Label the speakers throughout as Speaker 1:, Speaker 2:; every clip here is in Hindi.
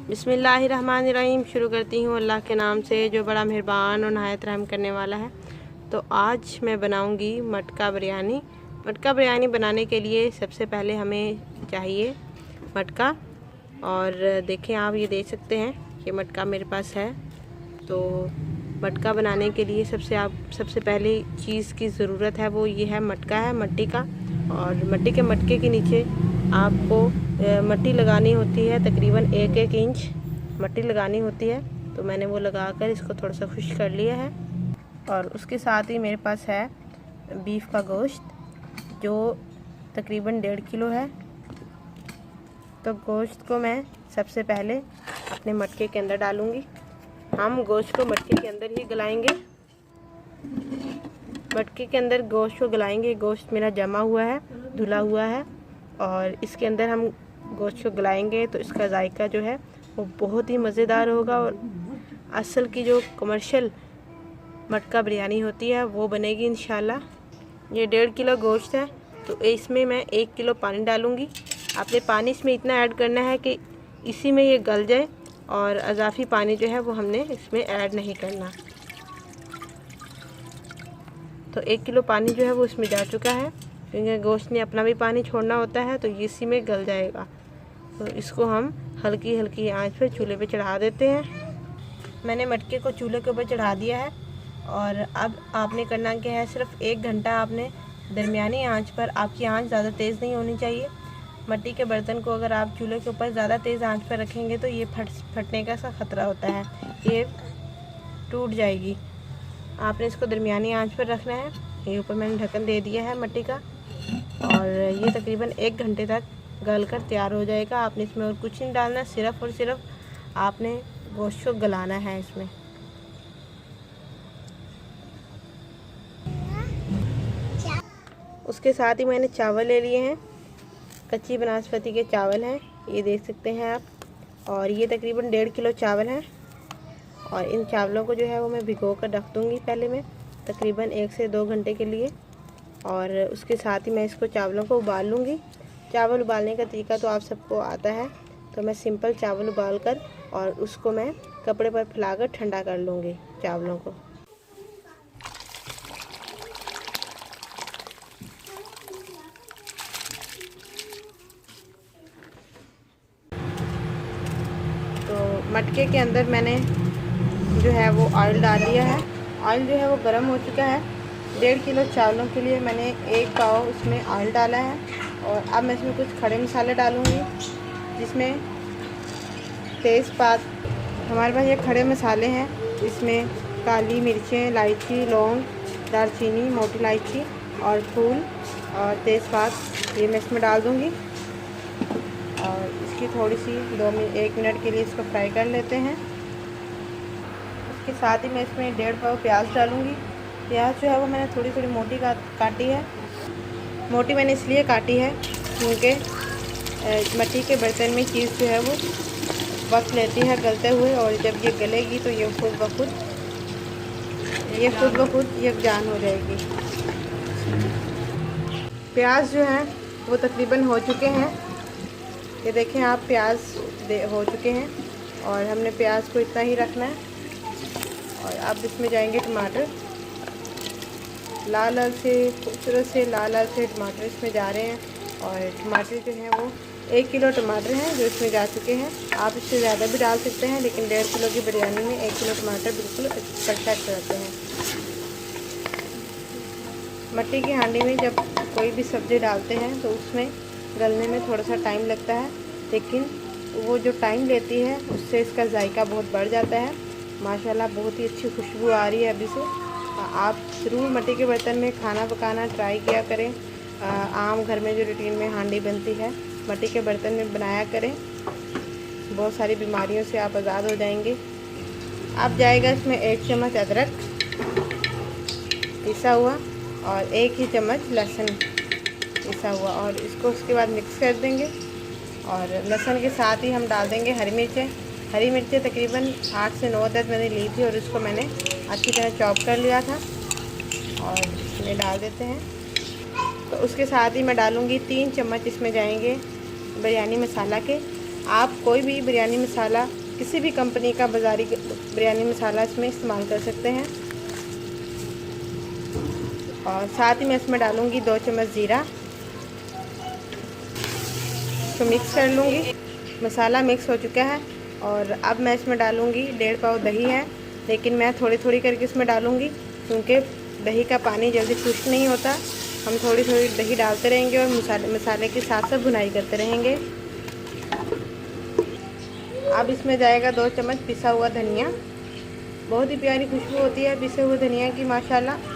Speaker 1: बिस्मिल्लाहिर्रहमानिर्रहीम। शुरू करती हूँ अल्लाह के नाम से जो बड़ा मेहरबान और नहायत रहम करने वाला है। तो आज मैं बनाऊँगी मटका बिरयानी। मटका बिरयानी बनाने के लिए सबसे पहले हमें चाहिए मटका। और देखें आप ये देख सकते हैं कि मटका मेरे पास है। तो मटका बनाने के लिए सबसे पहले चीज़ की ज़रूरत है वो ये है मटका है मिट्टी का। और मिट्टी के मटके के नीचे आपको मिट्टी लगानी होती है, तकरीबन 1-1 इंच मिट्टी लगानी होती है। तो मैंने वो लगाकर इसको थोड़ा सा खुश कर लिया है। और उसके साथ ही मेरे पास है बीफ का गोश्त जो तकरीबन 1.5 किलो है। तो गोश्त को मैं सबसे पहले अपने मटके के अंदर डालूँगी। हम गोश्त को मटके के अंदर ही गलाएंगे। मटके के अंदर गोश्त को गलाएंगे। गोश्त मेरा जमा हुआ है, धुला हुआ है, और इसके अंदर हम गोश्त को गलाएंगे तो इसका जायका जो है वो बहुत ही मज़ेदार होगा। और असल की जो कमर्शियल मटका बिरयानी होती है वो बनेगी इंशाल्लाह। ये 1.5 किलो गोश्त है तो इसमें मैं 1 किलो पानी डालूँगी। आपने पानी इसमें इतना ऐड करना है कि इसी में ये गल जाए, और अजाफी पानी जो है वो हमने इसमें ऐड नहीं करना। तो 1 किलो पानी जो है वो इसमें जा चुका है, क्योंकि गोश्त ने अपना भी पानी छोड़ना होता है तो इसी में गल जाएगा। तो इसको हम हल्की हल्की आंच पर चूल्हे पे चढ़ा देते हैं। मैंने मटके को चूल्हे के ऊपर चढ़ा दिया है। और अब आपने करना क्या है, सिर्फ 1 घंटा आपने दरमियानी आंच पर, आपकी आंच ज़्यादा तेज़ नहीं होनी चाहिए। मिट्टी के बर्तन को अगर आप चूल्हे के ऊपर ज़्यादा तेज़ आंच पर रखेंगे तो ये फटने का ख़तरा होता है, ये टूट जाएगी। आपने इसको दरमियानी आंच पर रखना है। ये ऊपर मैंने ढक्कन दे दिया है मिट्टी का, और ये तकरीबन 1 घंटे तक गल कर तैयार हो जाएगा। आपने इसमें और कुछ नहीं डालना, सिर्फ़ और सिर्फ आपने गोश्त को गलाना है इसमें। उसके साथ ही मैंने चावल ले लिए हैं, कच्ची बनास्पति के चावल हैं, ये देख सकते हैं आप। और ये तकरीबन 1.5 किलो चावल हैं। और इन चावलों को जो है वो मैं भिगो कर रख दूँगी पहले मैं तकरीबन 1 से 2 घंटे के लिए। और उसके साथ ही मैं इसको चावलों को उबाल लूँगी। चावल उबालने का तरीका तो आप सबको आता है। तो मैं सिंपल चावल उबाल कर और उसको मैं कपड़े पर फैलाकर ठंडा कर लूँगी चावलों को। तो मटके के अंदर मैंने जो है वो ऑयल डाल दिया है। ऑयल जो है वो गर्म हो चुका है। 1.5 किलो चावलों के लिए मैंने 1 पाव इसमें ऑयल डाला है। और अब मैं इसमें कुछ खड़े मसाले डालूँगी, जिसमें तेज़पात, हमारे पास ये खड़े मसाले हैं। इसमें काली मिर्चें, इलायची, लौंग, दालचीनी, मोटी इलायची और फूल और तेज़पात ये मैं इसमें डाल दूँगी। और इसकी थोड़ी सी 1 मिनट के लिए इसको फ्राई कर लेते हैं। इसके साथ ही मैं इसमें 1.5 पाव प्याज डालूँगी। प्याज जो है वो मैंने थोड़ी थोड़ी मोटी काटी है। मोटी मैंने इसलिए काटी है क्योंकि मिट्टी के बर्तन में चीज़ जो है वो वक्त लेती है गलते हुए, और जब ये गलेगी तो ये खुद ब खुद यकजान हो जाएगी। प्याज जो है वो तकरीबन हो चुके हैं। ये देखें आप, प्याज हो चुके हैं। और हमने प्याज को इतना ही रखना है। और अब इसमें जाएंगे टमाटर। लाल लाल से खूबसूरत से लाल से टमाटर इसमें जा रहे हैं। और टमाटर जो हैं वो 1 किलो टमाटर हैं जो इसमें जा चुके हैं। आप इससे ज़्यादा भी डाल सकते हैं, लेकिन 1.5 किलो की बिरयानी में 1 किलो टमाटर बिल्कुल परफेक्ट रहते हैं। मिट्टी की हांडी में जब कोई भी सब्ज़ी डालते हैं तो उसमें गलने में थोड़ा सा टाइम लगता है, लेकिन वो जो टाइम लेती है उससे इसका जायका बहुत बढ़ जाता है। माशाल्लाह बहुत ही अच्छी खुशबू आ रही है अभी से। आप ज़रूर मिट्टी के बर्तन में खाना पकाना ट्राई किया करें। आम घर में जो रूटीन में हांडी बनती है मिट्टी के बर्तन में बनाया करें। बहुत सारी बीमारियों से आप आज़ाद हो जाएंगे। अब जाएगा इसमें 1 चम्मच अदरक पिसा हुआ और 1 ही चम्मच लहसुन पिसा हुआ, और इसको उसके बाद मिक्स कर देंगे। और लहसुन के साथ ही हम डाल देंगे हरी मिर्चें। हरी मिर्चें तकरीबन 8 से 9 अदद मैंने ली थी, और इसको मैंने अच्छी तरह चॉप कर लिया था और इसमें डाल देते हैं। तो उसके साथ ही मैं डालूँगी 3 चम्मच इसमें जाएंगे बिरयानी मसाला के। आप कोई भी बिरयानी मसाला, किसी भी कंपनी का बाज़ारी बिरयानी मसाला इसमें इस्तेमाल कर सकते हैं। और साथ ही मैं इसमें डालूँगी 2 चम्मच ज़ीरा। इसको मिक्स कर लूँगी। मसाला मिक्स हो चुका है और अब मैं इसमें डालूँगी 1.5 पाव दही है, लेकिन मैं थोड़ी थोड़ी करके इसमें डालूँगी क्योंकि दही का पानी जल्दी खुश्क नहीं होता। हम थोड़ी थोड़ी दही डालते रहेंगे और मसाले के साथ साथ भुनाई करते रहेंगे। अब इसमें जाएगा 2 चम्मच पिसा हुआ धनिया। बहुत ही प्यारी खुशबू होती है पिसे हुए धनिया की माशाल्लाह।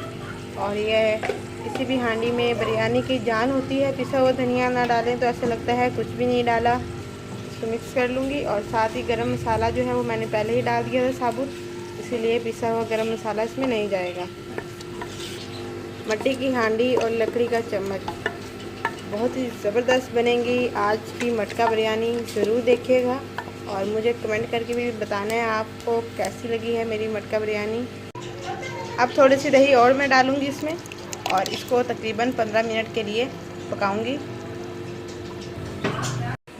Speaker 1: और यह किसी भी हांडी में बिरयानी की जान होती है। पिसा हुआ धनिया ना डालें तो ऐसा लगता है कुछ भी नहीं डाला। इसको मिक्स कर लूँगी और साथ ही गरम मसाला जो है वो मैंने पहले ही डाल दिया था साबुत, इसीलिए पिसा हुआ गरम मसाला इसमें नहीं जाएगा। मिट्टी की हांडी और लकड़ी का चम्मच, बहुत ही ज़बरदस्त बनेगी आज की मटका बिरयानी। ज़रूर देखिएगा और मुझे कमेंट करके भी बताना है आपको कैसी लगी है मेरी मटका बिरयानी। अब थोड़ी सी दही और मैं डालूँगी इसमें और इसको तकरीबन 15 मिनट के लिए पकाऊँगी।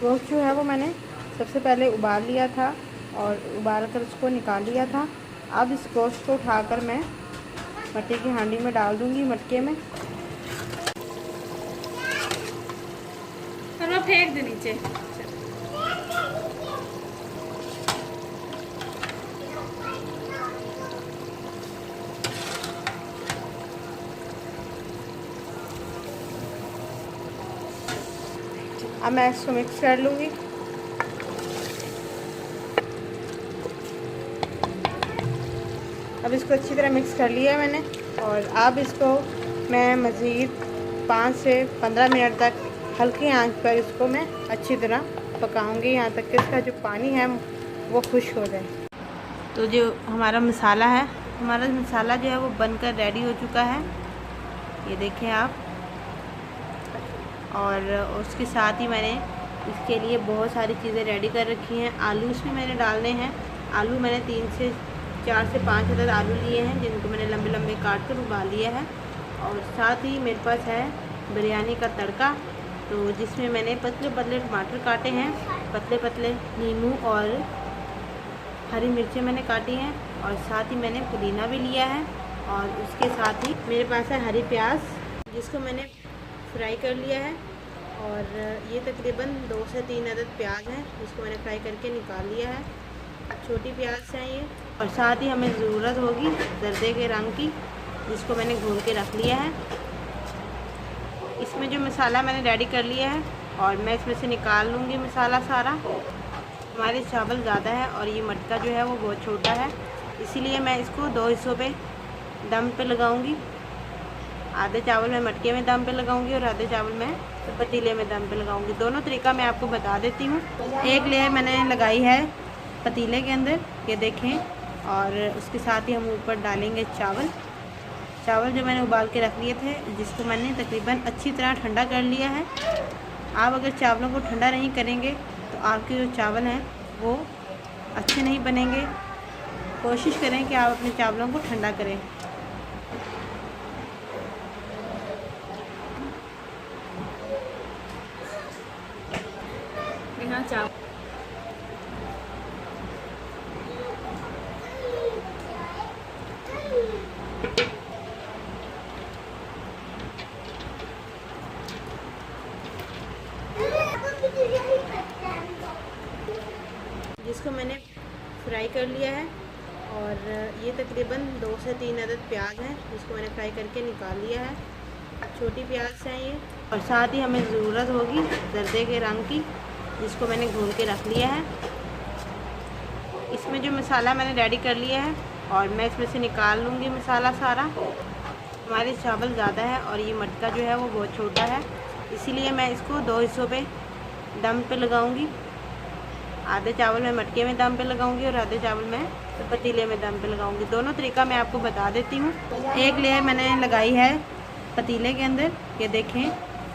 Speaker 1: गोश्त जो है वो मैंने सबसे पहले उबाल लिया था और उबाल कर उसको निकाल लिया था। अब इस गोश्त को उठाकर मैं मिट्टी की हांडी में डाल दूँगी, मटके में।
Speaker 2: और वो फेंक दे नीचे।
Speaker 1: अब मैं इसको मिक्स कर लूँगी। अब इसको अच्छी तरह मिक्स कर लिया है मैंने और अब इसको मैं मज़ीद 5 से 15 मिनट तक हल्की आंच पर इसको मैं अच्छी तरह पकाऊंगी, यहाँ तक कि इसका जो पानी है वो खुश्क हो जाए। तो जो हमारा मसाला जो है वो बनकर रेडी हो चुका है, ये देखें आप। और उसके साथ ही मैंने इसके लिए बहुत सारी चीज़ें रेडी कर रखी हैं। आलू इसमें मैंने डालने हैं। आलू मैंने 4 से 5 अदद आलू लिए हैं, जिनको मैंने लंबे लंबे काट कर उबाल लिया है। और साथ ही मेरे पास है बिरयानी का तड़का, तो जिसमें मैंने पतले पतले टमाटर काटे हैं, पतले पतले नींबू और हरी मिर्चें मैंने काटी हैं, और साथ ही मैंने पुदीना भी लिया है। और उसके साथ ही मेरे पास है हरी प्याज, जिसको मैंने फ्राई कर लिया है। और ये तकरीबन 2 से 3 अदद प्याज हैं, जिसको मैंने फ्राई करके निकाल लिया है। छोटी प्याज हैं ये। और साथ ही हमें ज़रूरत होगी जर्दे के रंग की, जिसको मैंने घोल के रख लिया है। इसमें जो मसाला मैंने रेडी कर लिया है और मैं इसमें से निकाल लूँगी मसाला सारा। हमारे चावल ज़्यादा है और ये मटका जो है वो बहुत छोटा है, इसीलिए मैं इसको 2 हिस्सों पे दम पे लगाऊंगी। आधे चावल मैं मटके में दम पे लगाऊंगी और आधे चावल मैं पतीले में दम पे लगाऊंगी। दोनों तरीका मैं आपको बता देती हूँ। एक लेयर मैंने लगाई है पतीले के अंदर, ये देखें। और उसके साथ ही हम ऊपर डालेंगे चावल जो मैंने उबाल के रख लिए थे, जिसको मैंने तकरीबन अच्छी तरह ठंडा कर लिया है। आप अगर चावलों को ठंडा नहीं करेंगे तो आपके जो चावल हैं वो अच्छे नहीं बनेंगे। कोशिश करें कि आप अपने चावलों को ठंडा करें।
Speaker 2: यहाँ चावल
Speaker 1: जिसको मैंने फ्राई कर लिया है। और ये तकरीबन 2 से 3 अदद प्याज हैं, जिसको मैंने फ्राई करके निकाल लिया है। छोटी प्याज हैं ये। और साथ ही हमें ज़रूरत होगी जर्दे के रंग की, जिसको मैंने घोल के रख लिया है। इसमें जो मसाला मैंने रेडी कर लिया है और मैं इसमें से निकाल लूँगी मसाला सारा। हमारे चावल ज़्यादा है और ये मटका जो है वो बहुत छोटा है, इसीलिए मैं इसको 2 हिस्सों पे दम पे लगाऊंगी। आधे चावल मैं मटके में दम पे लगाऊंगी और आधे चावल मैं पतीले में दम पे लगाऊंगी। दोनों तरीका मैं आपको बता देती हूँ। एक लेयर मैंने लगाई है पतीले के अंदर, ये देखें।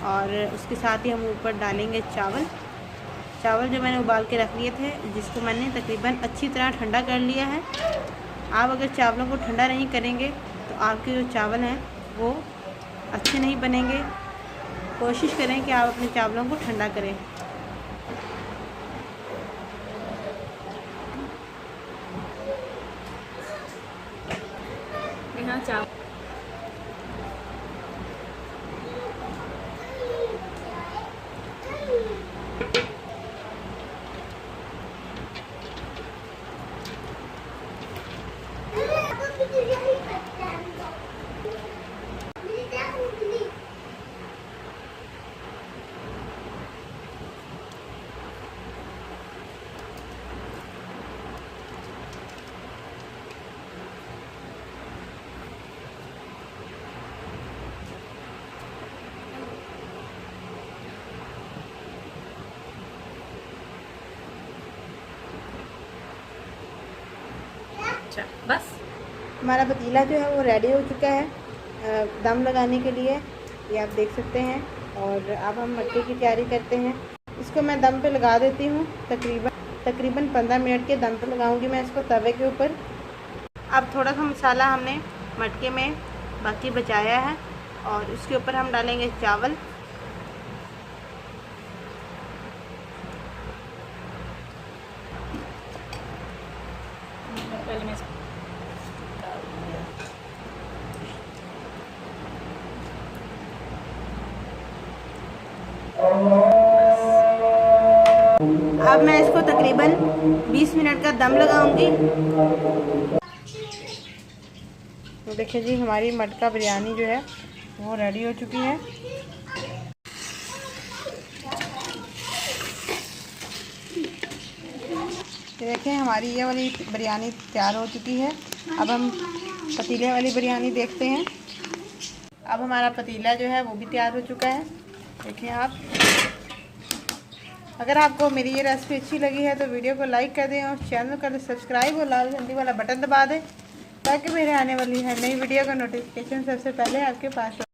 Speaker 1: और उसके साथ ही हम ऊपर डालेंगे चावल जो मैंने उबाल के रख लिए थे, जिसको मैंने तकरीबन अच्छी तरह ठंडा कर लिया है। आप अगर चावलों को ठंडा नहीं करेंगे तो आपके जो चावल हैं वो अच्छे नहीं बनेंगे। कोशिश करें कि आप अपने चावलों को ठंडा करें।
Speaker 2: चावल। अच्छा बस
Speaker 1: हमारा पतीला जो है वो रेडी हो चुका है दम लगाने के लिए, ये आप देख सकते हैं। और अब हम मटके की तैयारी करते हैं। इसको मैं दम पे लगा देती हूँ, तकरीबन 15 मिनट के दम पे लगाऊंगी मैं इसको तवे के ऊपर। अब थोड़ा सा मसाला हमने मटके में बाकी बचाया है और उसके ऊपर हम डालेंगे चावल।
Speaker 2: पहले मैं
Speaker 1: अब मैं इसको तकरीबन 20 मिनट का दम लगाऊंगी। तो देखिए जी, हमारी मटका बिरयानी जो है वो रेडी हो चुकी है। देखिए हमारी ये वाली बिरयानी तैयार हो चुकी है। अब हम पतीले वाली बिरयानी देखते हैं। अब हमारा पतीला जो है वो भी तैयार हो चुका है। देखिए आप, अगर आपको मेरी ये रेसिपी अच्छी लगी है तो वीडियो को लाइक कर दें और चैनल को सब्सक्राइब और लाल घंटी वाला बटन दबा दें ताकि मेरे आने वाली है नई वीडियो का नोटिफिकेशन सबसे पहले आपके पास हो।